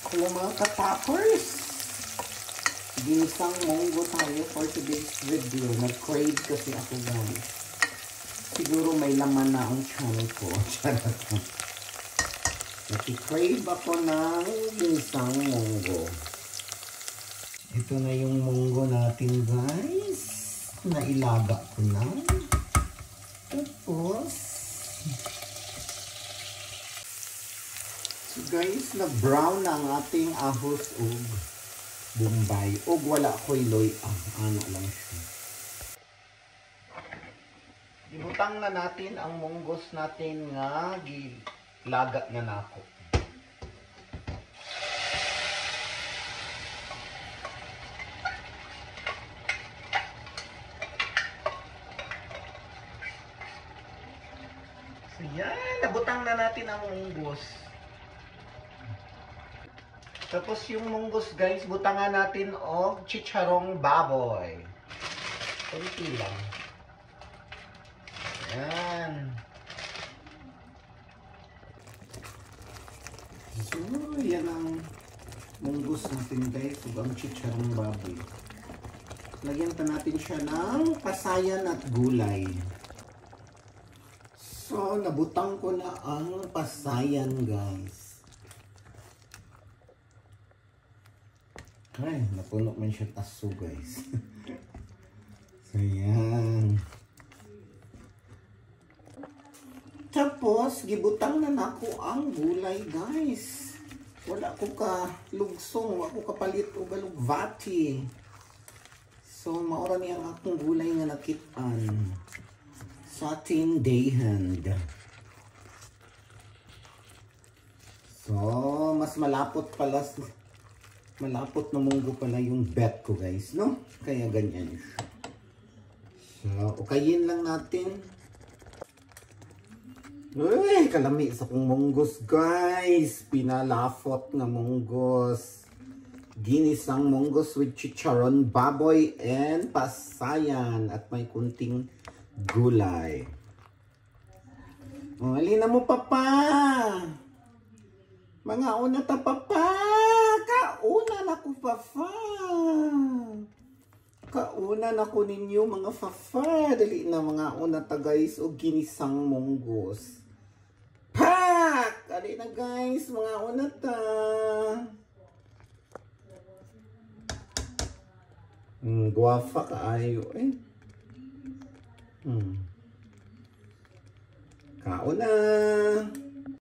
Hello mga ka-toppers! Ginisang munggo tayo for today's video. Nag-crave kasi ako guys. Siguro may laman na ang channel ko. Nag-crave ako ng ginisang munggo. Ito na yung munggo natin guys. Nailaga ko na. Tapos so guys, nag-brown na ang ating ahos ug bombay. Ug wala ko'y loy-ang. Ano lang siya. Ibutang na natin ang munggos natin nga gilagat na nako. So yan, nabutang na natin ang munggos. Tapos yung munggos guys, butangan natin o chicharong baboy. Kunti lang. Ayan. So, yan ang munggos natin guys. Ug ang chicharong baboy. Lagyan pa natin siya ng pasayan at gulay. So, nabutang ko na ang pasayan guys. Ay, napuno man siya taso guys. So, yan. Tapos, gibutang na nako ang gulay guys. Wala ko ka lugsong, wala ko kapalit o galugvati. So, maura niya ang akong gulay nga nakitaan sa ating dayhand. So, mas malapot na munggo pala yung bet ko guys, no? Kaya ganyan siya. So, ukayin lang natin. Uy, kalami sa kong munggos guys. Pinalafot na munggos. Ginisang munggos with chicharon, baboy, and pasayan. At may kunting gulay. O, alin na mo papa. Mga una ta papa. Kauna na ko papa. Kauna na ko ninyo mga papa. Dali na mga una ta guys. O ginisang munggos. Pak! Dali na guys. Mga una ta. Guwafa kaayo eh. Kauna.